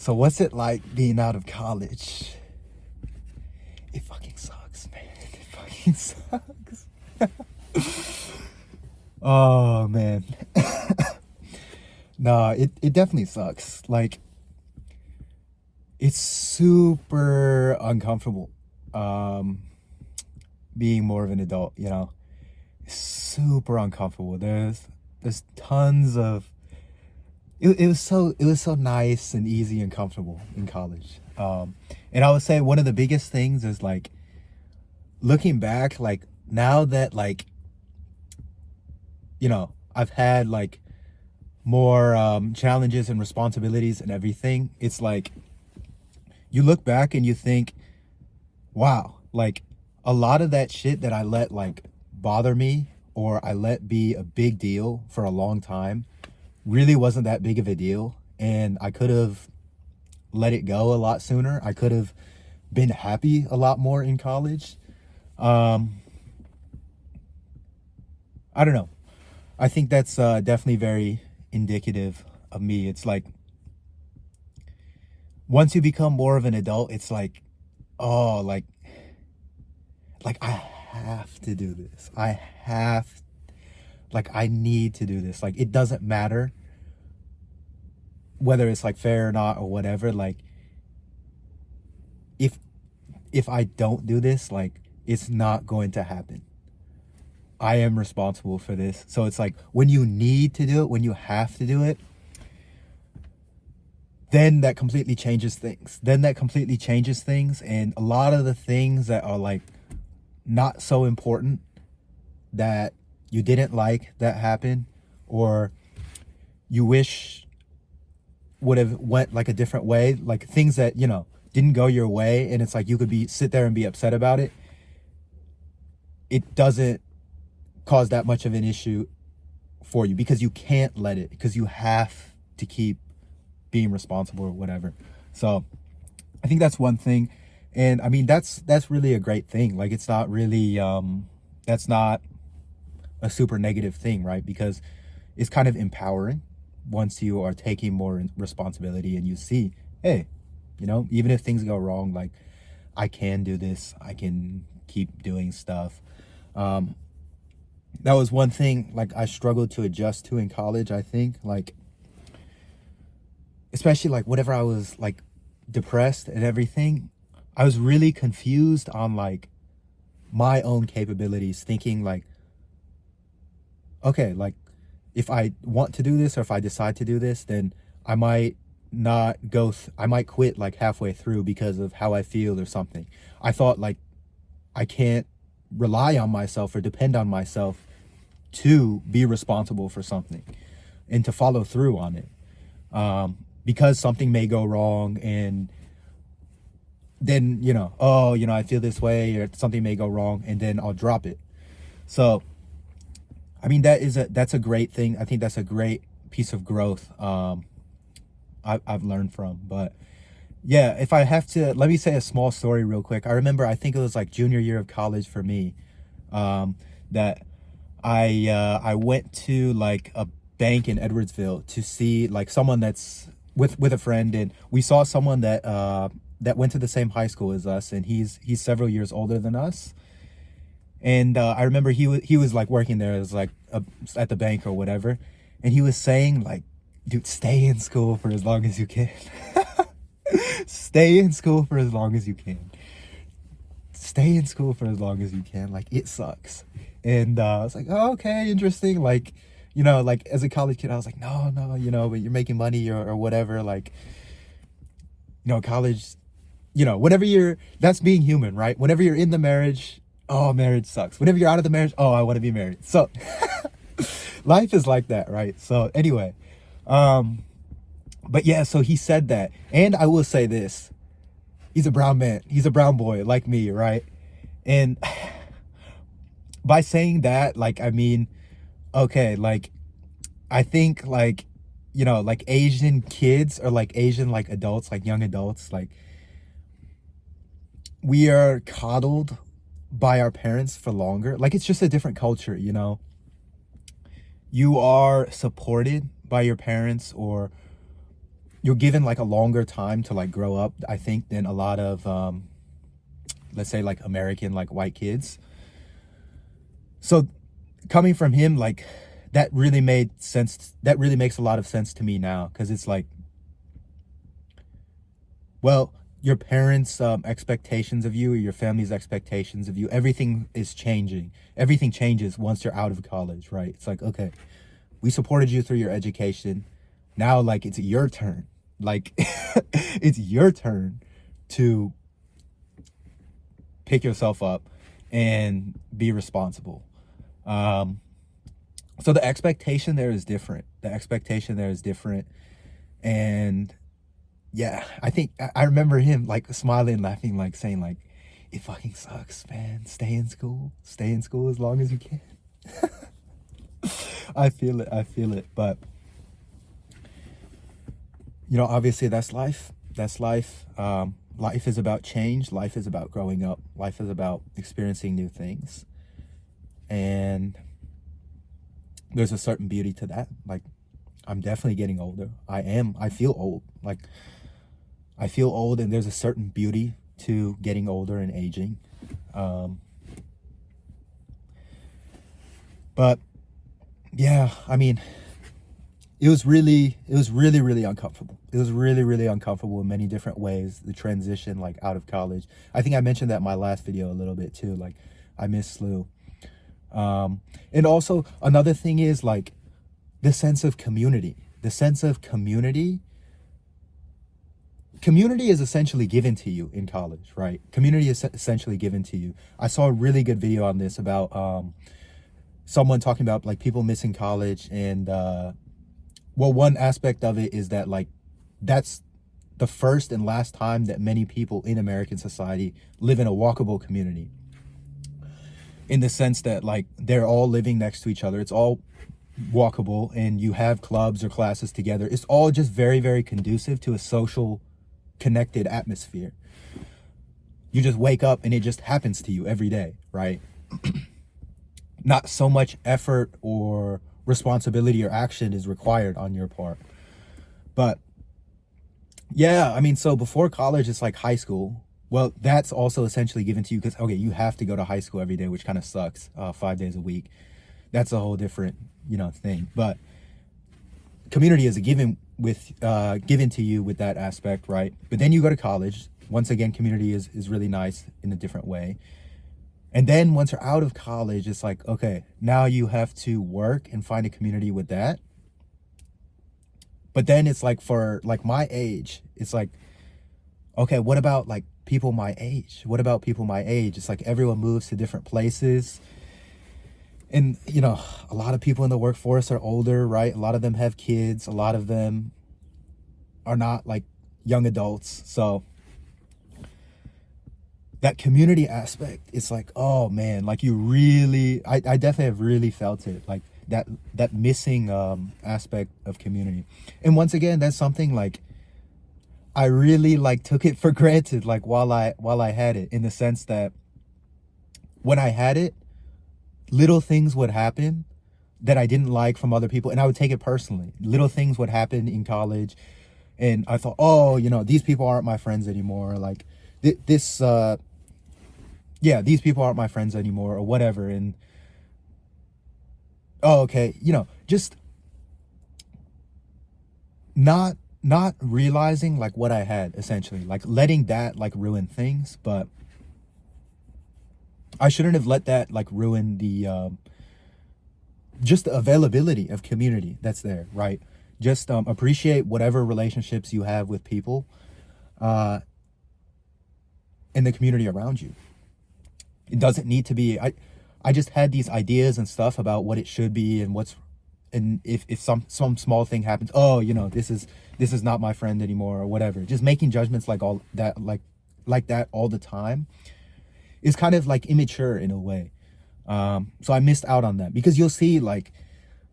So what's it like being out of college? It fucking sucks, man. It fucking sucks. Oh man. Nah, it definitely sucks. Like it's super uncomfortable. Um being more of an adult, you know. It's super uncomfortable. There's tons of it was so nice and easy and comfortable in college. And I would say one of the biggest things is like looking back, like now that like I've had like more challenges and responsibilities and everything. It's like you look back and you think, wow, like a lot of that shit that I let like bother me or I let be a big deal for a long time really wasn't that big of a deal, and I could have let it go a lot sooner. I could have been happy a lot more in college. um I don't know. I think that's definitely very indicative of me. It's like once you become more of an adult, it's like, oh, like I have to do this. I need to do this. Like it doesn't matter whether it's like fair or not or whatever. Like if if I don't do this, like it's not going to happen. I am responsible for this. So it's like when you need to do it, when you have to do it, then that completely changes things. And a lot of the things that are like not so important that you didn't like that happened, or you wish would have went like a different way, like things that didn't go your way, and it's like you could be sit there and be upset about it. It doesn't cause that much of an issue for you because you can't let it, because you have to keep being responsible or whatever. So I think that's one thing. And I mean that's really a great thing. Like it's not really that's not a super negative thing, right? Because it's kind of empowering once you are taking more responsibility and you see, hey, even if things go wrong, like I can do this, I can keep doing stuff. That was one thing like I struggled to adjust to in college. I think like especially like whenever I was like depressed and everything, I was really confused on like my own capabilities, thinking like, okay, like if I want to do this or if I decide to do this, then I might not I might quit like halfway through because of how I feel or something. I thought like I can't rely on myself or depend on myself to be responsible for something and to follow through on it, because something may go wrong, and then I feel this way, or something may go wrong and then I'll drop it. So I mean that's a great thing. I think that's a great piece of growth I've learned from. But yeah, if I have to, let me say a small story real quick. I remember, I think it was like junior year of college for me, that I went to like a bank in Edwardsville to see like someone that's with a friend, and we saw someone that went to the same high school as us, and he's several years older than us. And I remember he was like working there as like at the bank or whatever, and he was saying like, dude, stay in school for as long as you can. Stay in school for as long as you can. Stay in school for as long as you can. Like it sucks. And I was like, oh, okay, interesting. Like, like as a college kid, I was like, no, but you're making money or whatever. Like, college, whenever that's being human, right? Whenever you're in the marriage, oh, marriage sucks. Whenever you're out of the marriage, oh, I want to be married. So life is like that, right? So anyway, but yeah, so he said that. And I will say this, he's a brown man. He's a brown boy like me, right? And by saying that, like, I mean, okay, like, I think like, like Asian kids or like Asian like adults, like young adults, like we are coddled by our parents for longer. Like it's just a different culture, you are supported by your parents, or you're given like a longer time to like grow up, I think, than a lot of let's say like American like white kids. So coming from him, like that really made sense. That really makes a lot of sense to me now, because it's like, well, your parents' expectations of you, or your family's expectations of you, everything is changing. Everything changes once you're out of college, right? It's like, okay, we supported you through your education. Now, like, it's your turn. Like, it's your turn to pick yourself up and be responsible. So the expectation there is different. The expectation there is different. And yeah, I think I remember him like smiling, laughing, like saying like, it fucking sucks, man. Stay in school. Stay in school as long as you can. I feel it. I feel it. But, you know, obviously that's life. That's life. Life is about change. Life is about growing up. Life is about experiencing new things. And there's a certain beauty to that. Like, I'm definitely getting older. I feel old. Like, I feel old, and there's a certain beauty to getting older and aging. But yeah, I mean, it was really, really uncomfortable. It was really, really uncomfortable in many different ways. The transition, like, out of college. I think I mentioned that in my last video a little bit too. Like, I miss SLU. And also another thing is like the sense of community. The sense of community. Community is essentially given to you in college, right? Community is essentially given to you. I saw a really good video on this about someone talking about like people missing college, and well, one aspect of it is that like that's the first and last time that many people in American society live in a walkable community, in the sense that like they're all living next to each other. It's all walkable, and you have clubs or classes together. It's all just very, very conducive to a social, connected atmosphere. You just wake up and it just happens to you every day, right? Not so much effort or responsibility or action is required on your part. But yeah, I mean, so before college, it's like high school. Well, that's also essentially given to you because, okay, you have to go to high school every day, which kind of sucks, 5 days a week. That's a whole different, you know, thing. But community is a given to you with that aspect, right? But then you go to college. Once again, community is really nice in a different way. And then once you're out of college, it's like, okay, now you have to work and find a community with that. But then it's like, for like my age, it's like, okay, what about like people my age? What about people my age? It's like everyone moves to different places. And, you know, a lot of people in the workforce are older, right? A lot of them have kids. A lot of them are not like young adults. So that community aspect, it's like, oh man, like you really, I definitely have really felt it, like that missing aspect of community. And once again, that's something like I really like took it for granted, like while I had it, in the sense that when I had it, little things would happen that I didn't like from other people, and I would take it personally. Little things would happen in college, and I thought, oh, you know, these people aren't my friends anymore. Like these people aren't my friends anymore, or whatever. And oh, okay, you know, just not realizing like what I had, essentially, like letting that like ruin things. But I shouldn't have let that like ruin the just the availability of community that's there, right? Just appreciate whatever relationships you have with people in the community around you. It doesn't need to be, I just had these ideas and stuff about what it should be, and and if some small thing happens, oh, you know, this is not my friend anymore, or whatever. Just making judgments like all that, like that all the time is kind of like immature in a way. So I missed out on that, because you'll see, like,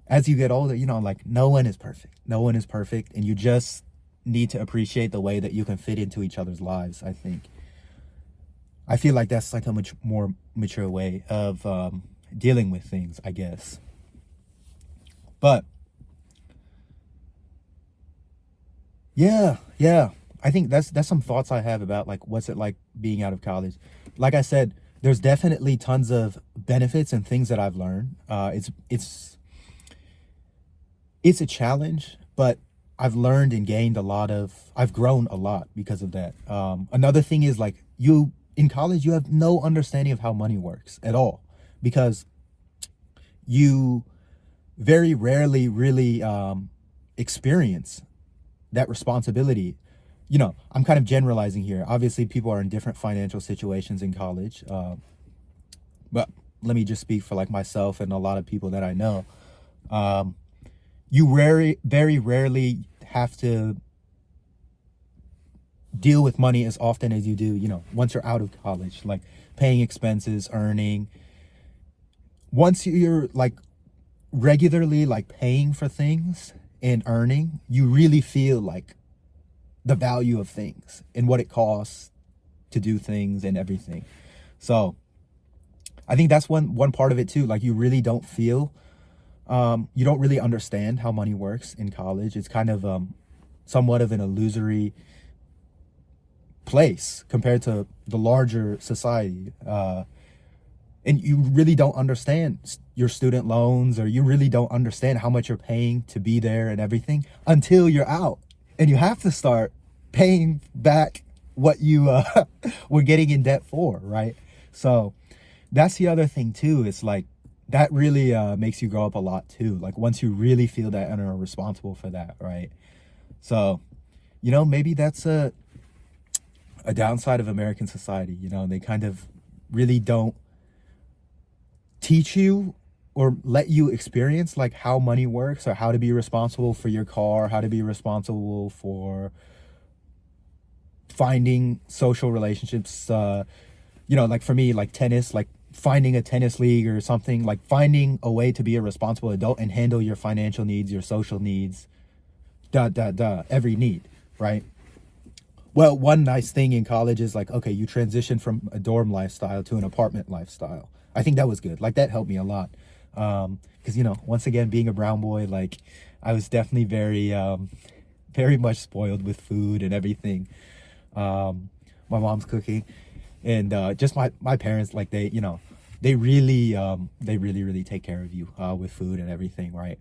as you get older, you know, like no one is perfect. No one is perfect. And you just need to appreciate the way that you can fit into each other's lives, I think. I feel like that's like a much more mature way of dealing with things, I guess. But Yeah, yeah. I think that's some thoughts I have about like what's it like being out of college. Like I said, there's definitely tons of benefits and things that I've learned. It's a challenge, but I've learned and gained a lot of. I've grown a lot because of that. Another thing is like you in college, you have no understanding of how money works at all because you very rarely really experience that responsibility. I'm kind of generalizing here. Obviously, people are in different financial situations in college, but let me just speak for like myself and a lot of people that I know. Um, you very rarely have to deal with money as often as you do, once you're out of college, like paying expenses, earning. Once you're like regularly like paying for things and earning, you really feel like the value of things and what it costs to do things and everything. So I think that's one part of it too. Like you really don't feel, you don't really understand how money works in college. It's kind of somewhat of an illusory place compared to the larger society. And you really don't understand your student loans, or you really don't understand how much you're paying to be there and everything until you're out and you have to start paying back what you were getting in debt for, right? So that's the other thing too. It's like that really makes you grow up a lot too, like once you really feel that and are responsible for that, right? So maybe that's a downside of American society. They kind of really don't teach you or let you experience like how money works, or how to be responsible for your car, how to be responsible for finding social relationships. Like for me, like tennis, like finding a tennis league or something, like finding a way to be a responsible adult and handle your financial needs, your social needs, every need, right? Well, one nice thing in college is like, okay, you transition from a dorm lifestyle to an apartment lifestyle. I think that was good. Like that helped me a lot. Because once again, being a brown boy, like I was definitely very much spoiled with food and everything. My mom's cooking, and just my parents, like they really take care of you with food and everything, right?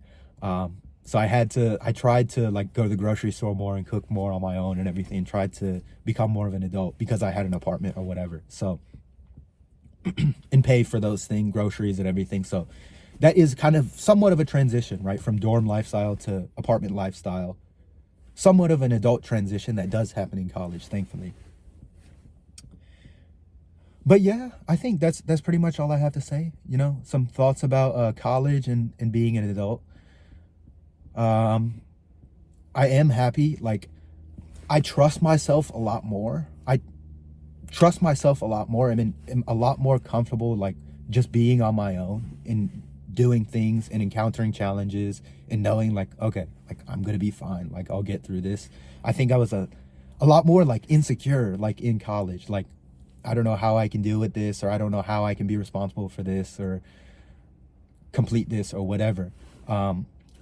So I tried to like go to the grocery store more and cook more on my own and everything, and tried to become more of an adult because I had an apartment or whatever. So, and pay for those things, groceries and everything. So that is kind of somewhat of a transition, right? From dorm lifestyle to apartment lifestyle. Somewhat of an adult transition that does happen in college, thankfully. But yeah, I think that's pretty much all I have to say. Some thoughts about college and being an adult. Um, I am happy. Like, I trust myself a lot more. I trust myself a lot more. I'm a lot more comfortable, like, just being on my own and doing things and encountering challenges and knowing, like, okay, like, I'm going to be fine. Like, I'll get through this. I think I was a lot more, like, insecure, like, in college. Like, I don't know how I can deal with this, or I don't know how I can be responsible for this, or complete this, or whatever.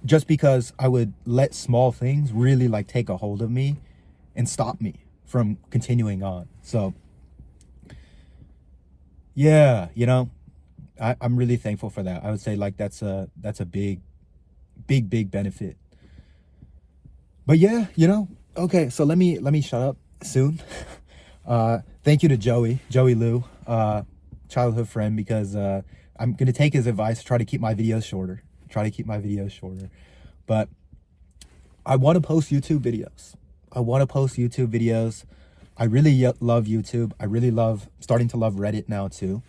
Just because I would let small things really like take a hold of me and stop me from continuing on. So yeah, I'm really thankful for that. I would say like that's a big benefit. But yeah, okay, so let me shut up soon. Thank you to Joey Lou, childhood friend, because I'm gonna take his advice, try to keep my videos shorter. Try to keep my videos shorter. But I want to post YouTube videos. I want to post YouTube videos. I really love YouTube. I really love starting to love Reddit now too.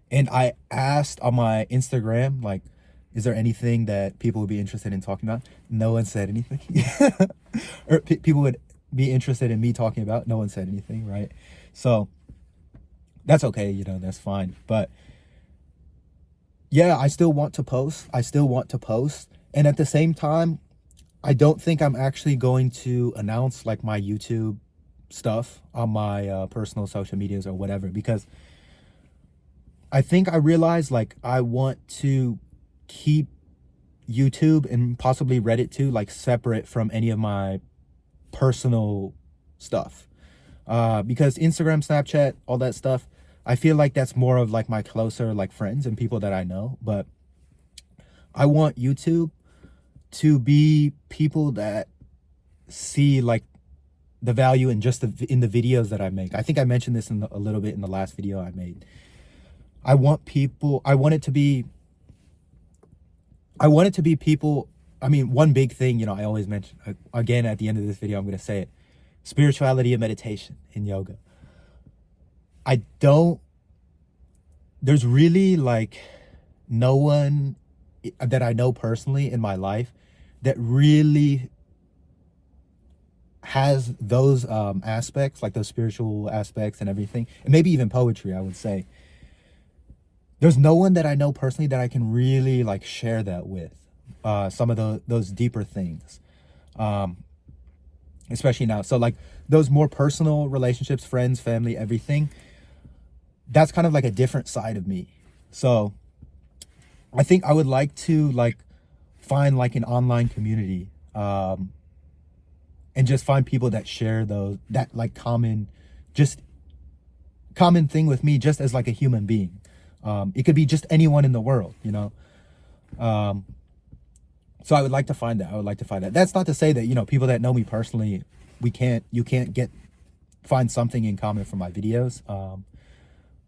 And I asked on my Instagram, like, is there anything that people would be interested in talking about? No one said anything. Or people would be interested in me talking about. No one said anything, right? So that's okay, that's fine. But yeah, I still want to post. I still want to post. And at the same time, I don't think I'm actually going to announce like my YouTube stuff on my personal social medias or whatever, because I think I realized like I want to keep YouTube and possibly Reddit too, like separate from any of my personal stuff. Because Instagram, Snapchat, all that stuff, I feel like that's more of like my closer like friends and people that I know. But I want YouTube to be people that see like the value in just in the videos that I make. I think I mentioned this a little bit in the last video I made. I want it to be people. I mean, one big thing, you know, I always mention, again, at the end of this video, I'm going to say it: spirituality and meditation in yoga. There's really like no one that I know personally in my life that really has those aspects, like those spiritual aspects and everything, and maybe even poetry, I would say. There's no one that I know personally that I can really like share that with, some of those deeper things, especially now. So like those more personal relationships, friends, family, everything, that's kind of like a different side of me. So I think I would like to like find like an online community, and just find people that share that like common thing with me, just as like a human being. It could be just anyone in the world, you know? So I would like to find that. That's not to say that, you know, people that know me personally, you can't find something in common from my videos.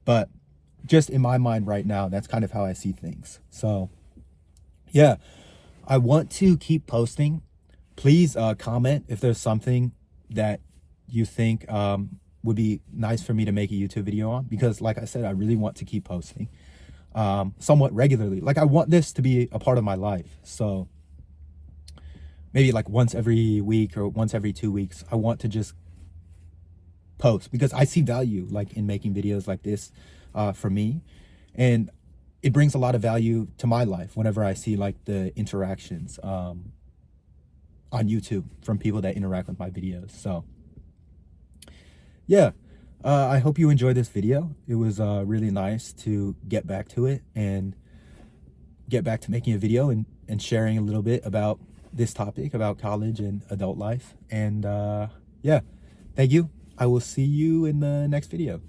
But just in my mind right now, that's kind of how I see things. So yeah, I want to keep posting. Please comment if there's something that you think would be nice for me to make a YouTube video on, because like I said, I really want to keep posting somewhat regularly. Like I want this to be a part of my life. So maybe like once every week or once every 2 weeks, I want to just post, because I see value like in making videos like this for me, and it brings a lot of value to my life whenever I see like the interactions on YouTube from people that interact with my videos. So yeah, I hope you enjoyed this video. It was really nice to get back to it and get back to making a video and sharing a little bit about this topic, about college and adult life. And yeah, thank you. I will see you in the next video.